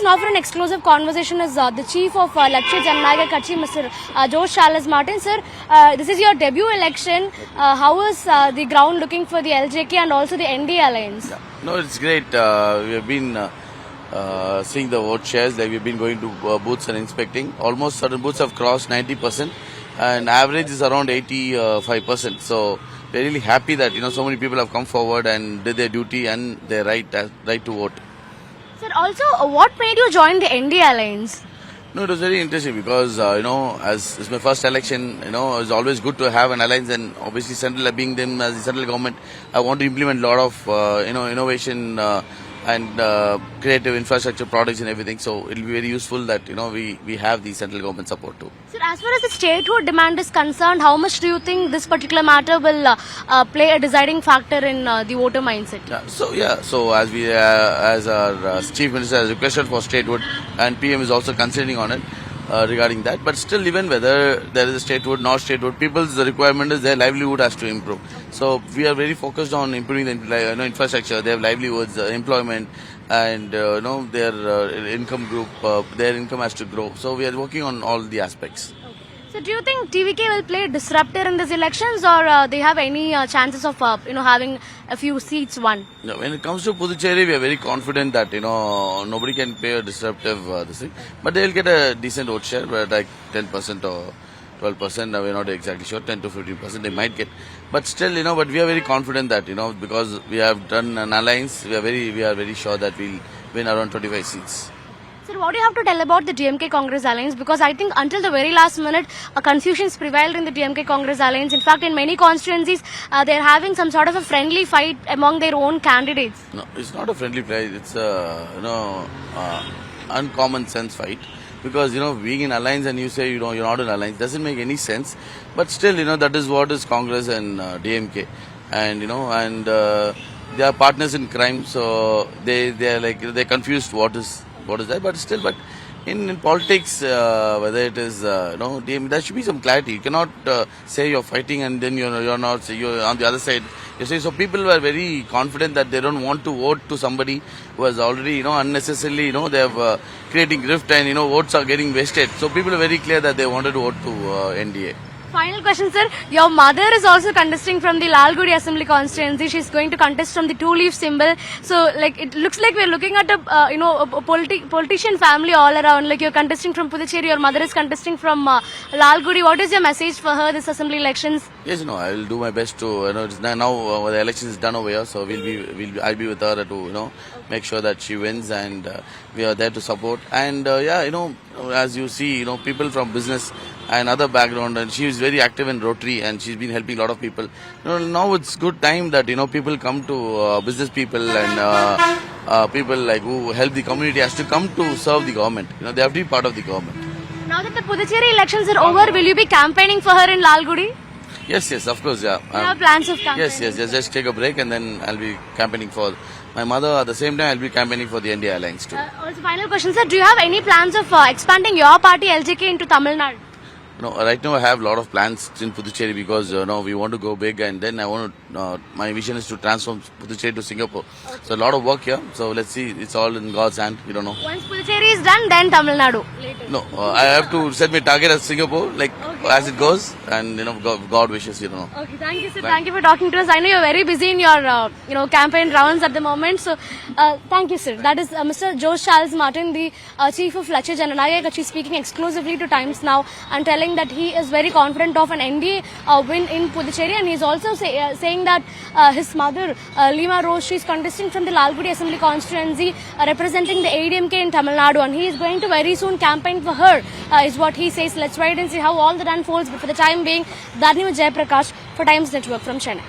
now for an exclusive conversation is the Chief of Lottery Jannaga Kachi, Mr. Josh Charles Martin. Sir, this is your debut election. How is the ground looking for the LJK and also the ND Alliance? Yeah. No, it's great. We have been seeing the vote shares. Like we've been going to booths and inspecting. Almost certain booths have crossed 90%, and average is around 85%. So we're really happy that so many people have come forward and did their duty and their right to vote. Sir, also, what made you join the ND Alliance? No, it was very interesting because, as it's my first election, it's always good to have an alliance, and obviously central being them as the central government, I want to implement a lot of, innovation and creative infrastructure projects and everything. So it will be very useful that, we have the central government support too. Sir, as far as the statehood demand is concerned, how much do you think this particular matter will play a deciding factor in the voter mindset? So as we, as our Chief Minister has requested for statehood, and PM is also considering on it regarding that. But still, even whether there is a statehood, not statehood, people's requirement is their livelihood has to improve. So we are very focused on improving the infrastructure, their livelihoods, employment, and their income group, their income has to grow. So we are working on all the aspects. So do you think TVK will play a disruptor in these elections, or they have any chances of having a few seats won? No, when it comes to Puducherry, we are very confident that nobody can play a disruptive this thing, but they will get a decent vote share, but like 10% or 12%. We're not exactly sure, 10 to 15% they might get, but still, but we are very confident that because we have done an alliance, we are very sure that we'll win around 25 seats. Sir, what do you have to tell about the DMK Congress alliance? Because I think until the very last minute, confusions prevailed in the DMK Congress alliance. In fact, in many constituencies, they're having some sort of a friendly fight among their own candidates. No, it's not a friendly fight. It's a uncommon sense fight. Because being in alliance and you say you're not in alliance doesn't make any sense. But still, that is what is Congress and DMK, and they are partners in crime. So they're confused what is that, but in politics, whether it is there should be some clarity. You cannot say you're fighting and then you're not. You're on the other side. You see, so people were very confident that they don't want to vote to somebody who has already unnecessarily they have creating rift, and votes are getting wasted. So people are very clear that they wanted to vote to NDA. Final question, sir. Your mother is also contesting from the Lalgudi Assembly constituency. She's going to contest from the two-leaf symbol. So, it looks like we're looking at a politician family all around. Like, you're contesting from Puducherry, your mother is contesting from Lalgudi. What is your message for her this assembly elections? Yes, I will do my best to. It's now the election is done over here, so I'll be with her to make sure that she wins, and we are there to support. And as you see, people from business and other background, and she is very active in Rotary, and she's been helping a lot of people. Now it's good time that people come to business people and people like who help the community has to come to serve the government. They have to be part of the government. Now that the Puducherry elections are over, will you be campaigning for her in Lalgudi? Yes, of course, yeah. You have plans of campaigning? Yes. Just take a break and then I'll be campaigning for my mother. At the same time, I'll be campaigning for the NDA Alliance too. Also, final question, sir. Do you have any plans of expanding your party LJK into Tamil Nadu? No, right now I have a lot of plans in Puducherry because we want to go big, and then I want to. My vision is to transform Puducherry to Singapore. Okay. So a lot of work here. So let's see. It's all in God's hand. We don't know. Once Puducherry is done, then Tamil Nadu. Later. No, I have to set my target as Singapore, as it goes, and God wishes. Okay, thank you, sir. Thank you for talking to us. I know you're very busy in your campaign rounds at the moment. So thank you, sir. That is Mr. Josh Charles Martin, the Chief of Lottery Jannaga, speaking exclusively to Times Now and telling that he is very confident of an NDA win in Puducherry, and he's also saying that his mother, Lima Rose, she's contesting from the Lalgudi Assembly constituency representing the ADMK in Tamil Nadu, and he is going to very soon campaign for her, is what he says. Let's wait and see how all that unfolds, but for the time being, Dharni Jayaprakash for Times Network from Chennai.